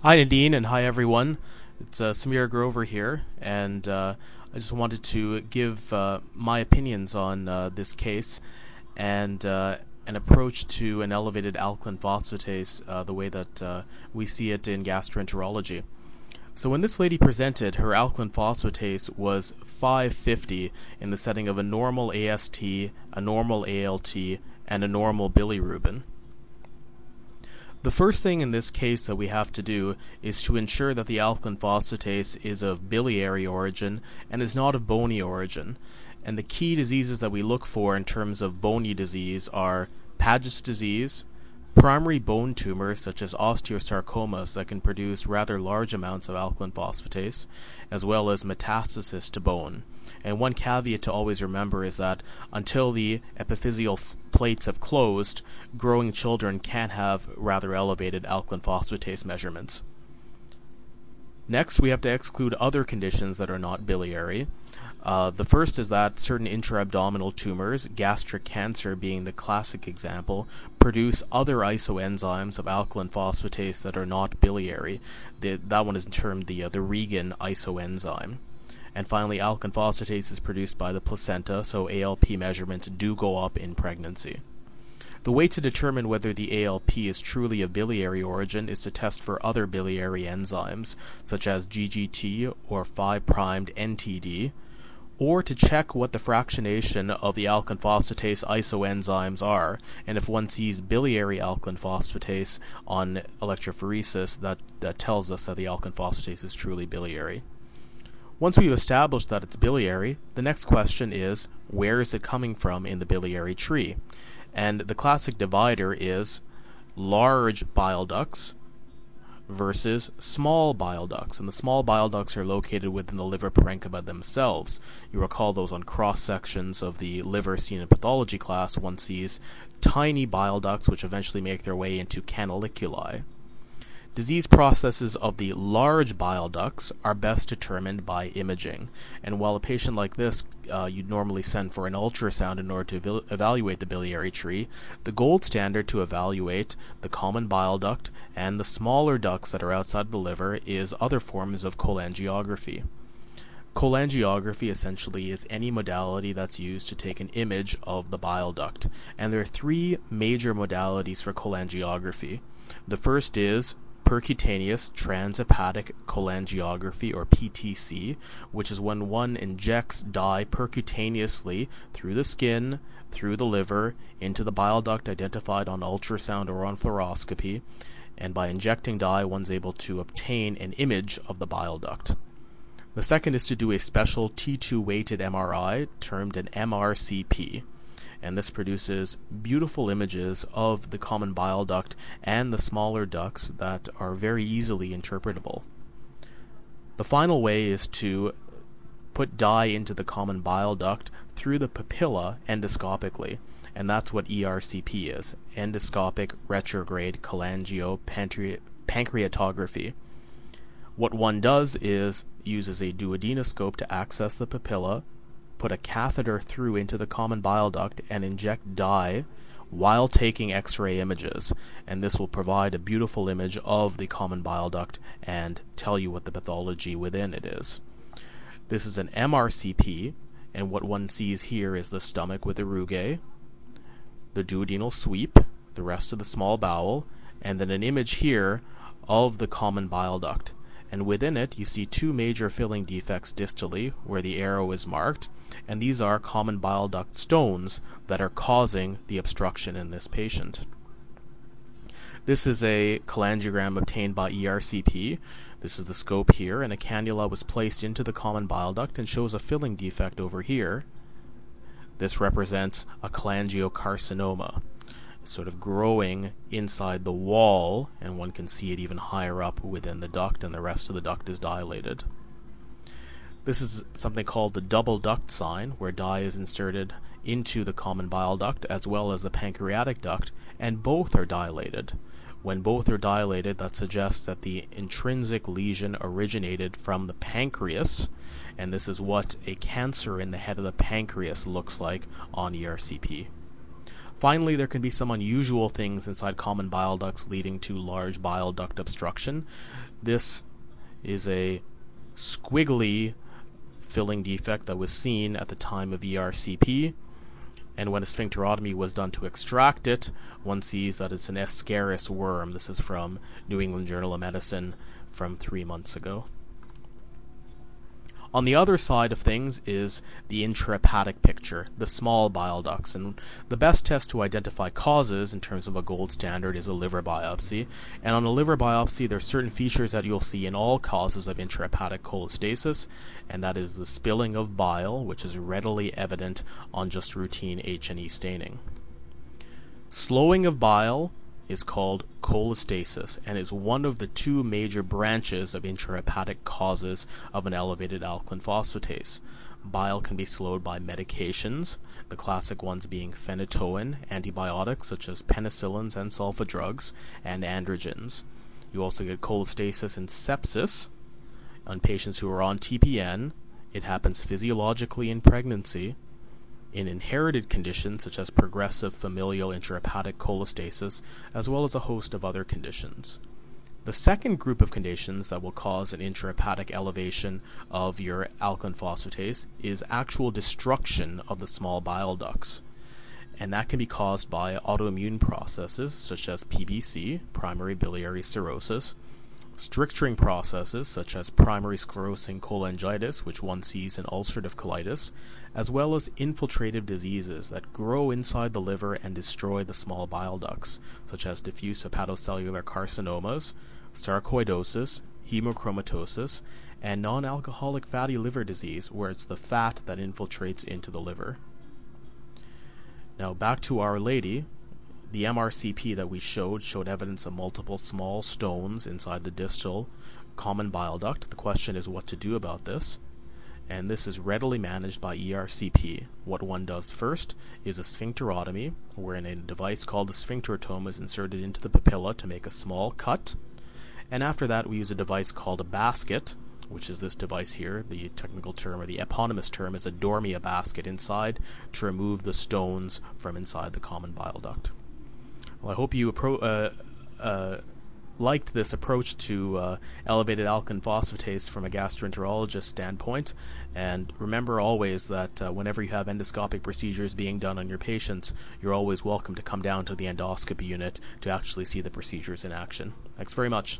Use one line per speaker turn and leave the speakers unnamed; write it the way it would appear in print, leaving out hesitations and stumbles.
Hi Nadine and hi everyone. It's Samir Grover here, and I just wanted to give my opinions on this case and an approach to an elevated alkaline phosphatase the way that we see it in gastroenterology. So when this lady presented, her alkaline phosphatase was 550 in the setting of a normal AST, a normal ALT, and a normal bilirubin. The first thing in this case that we have to do is to ensure that the alkaline phosphatase is of biliary origin and is not of bony origin. And the key diseases that we look for in terms of bony disease are Paget's disease, primary bone tumors such as osteosarcomas that can produce rather large amounts of alkaline phosphatase, as well as metastasis to bone. And one caveat to always remember is that until the epiphyseal plates have closed, growing children can have rather elevated alkaline phosphatase measurements. Next, we have to exclude other conditions that are not biliary. The first is that certain intra-abdominal tumors, gastric cancer being the classic example, produce other isoenzymes of alkaline phosphatase that are not biliary. That one is termed the Regan isoenzyme. And finally, alkaline phosphatase is produced by the placenta, so ALP measurements do go up in pregnancy. The way to determine whether the ALP is truly of biliary origin is to test for other biliary enzymes, such as GGT or 5' NTD, or to check what the fractionation of the alkaline phosphatase isoenzymes are, and if one sees biliary alkaline phosphatase on electrophoresis, that tells us that the alkaline phosphatase is truly biliary. Once we've established that it's biliary, the next question is, where is it coming from in the biliary tree? And the classic divider is large bile ducts versus small bile ducts. And the small bile ducts are located within the liver parenchyma themselves. You recall those on cross-sections of the liver seen in pathology class, one sees tiny bile ducts which eventually make their way into canaliculi. Disease processes of the large bile ducts are best determined by imaging, and while a patient like this you'd normally send for an ultrasound in order to evaluate the biliary tree, the gold standard to evaluate the common bile duct and the smaller ducts that are outside the liver is other forms of cholangiography. Cholangiography essentially is any modality that's used to take an image of the bile duct, and there are three major modalities for cholangiography. The first is percutaneous transhepatic cholangiography, or PTC, which is when one injects dye percutaneously through the skin, through the liver, into the bile duct identified on ultrasound or on fluoroscopy, and by injecting dye one's able to obtain an image of the bile duct. The second is to do a special T2 weighted MRI termed an MRCP, and this produces beautiful images of the common bile duct and the smaller ducts that are very easily interpretable. The final way is to put dye into the common bile duct through the papilla endoscopically, and that's what ERCP is, endoscopic retrograde cholangiopancreatography. What one does is uses a duodenoscope to access the papilla, put a catheter through into the common bile duct, and inject dye while taking X-ray images, and this will provide a beautiful image of the common bile duct and tell you what the pathology within it is. This is an MRCP, and what one sees here is the stomach with the rugae, the duodenal sweep, the rest of the small bowel, and then an image here of the common bile duct. And within it you see two major filling defects distally where the arrow is marked, and these are common bile duct stones that are causing the obstruction in this patient. This is a cholangiogram obtained by ERCP. This is the scope here, and a cannula was placed into the common bile duct and shows a filling defect over here. This represents a cholangiocarcinoma, sort of growing inside the wall, and one can see it even higher up within the duct, and the rest of the duct is dilated. This is something called the double duct sign, where dye is inserted into the common bile duct as well as the pancreatic duct, and both are dilated. When both are dilated, that suggests that the intrinsic lesion originated from the pancreas, and this is what a cancer in the head of the pancreas looks like on ERCP. Finally, there can be some unusual things inside common bile ducts leading to large bile duct obstruction. This is a squiggly filling defect that was seen at the time of ERCP, and when a sphincterotomy was done to extract it, one sees that it's an Ascaris worm. This is from New England Journal of Medicine from 3 months ago. On the other side of things is the intrahepatic picture, the small bile ducts, and the best test to identify causes in terms of a gold standard is a liver biopsy. And on a liver biopsy, there are certain features that you'll see in all causes of intrahepatic cholestasis, and that is the spilling of bile, which is readily evident on just routine H&E staining. Slowing of bile is called cholestasis and is one of the two major branches of intrahepatic causes of an elevated alkaline phosphatase. Bile can be slowed by medications, the classic ones being phenytoin, antibiotics such as penicillins and sulfa drugs, and androgens. You also get cholestasis and sepsis on patients who are on TPN. It happens physiologically in pregnancy, in inherited conditions such as progressive familial intrahepatic cholestasis, as well as a host of other conditions. The second group of conditions that will cause an intrahepatic elevation of your alkaline phosphatase is actual destruction of the small bile ducts. And that can be caused by autoimmune processes such as PBC, primary biliary cirrhosis, stricturing processes such as primary sclerosing cholangitis, which one sees in ulcerative colitis, as well as infiltrative diseases that grow inside the liver and destroy the small bile ducts, such as diffuse hepatocellular carcinomas, sarcoidosis, hemochromatosis, and non-alcoholic fatty liver disease, where it's the fat that infiltrates into the liver. Now back to Our Lady. The MRCP that we showed evidence of multiple small stones inside the distal common bile duct. The question is what to do about this, and this is readily managed by ERCP. What one does first is a sphincterotomy, wherein a device called a sphincterotome is inserted into the papilla to make a small cut, and after that we use a device called a basket, which is this device here. The technical term, or the eponymous term, is a Dormia basket inside to remove the stones from inside the common bile duct. Well, I hope you liked this approach to elevated alkaline phosphatase from a gastroenterologist standpoint, and remember always that whenever you have endoscopic procedures being done on your patients, you're always welcome to come down to the endoscopy unit to actually see the procedures in action. Thanks very much.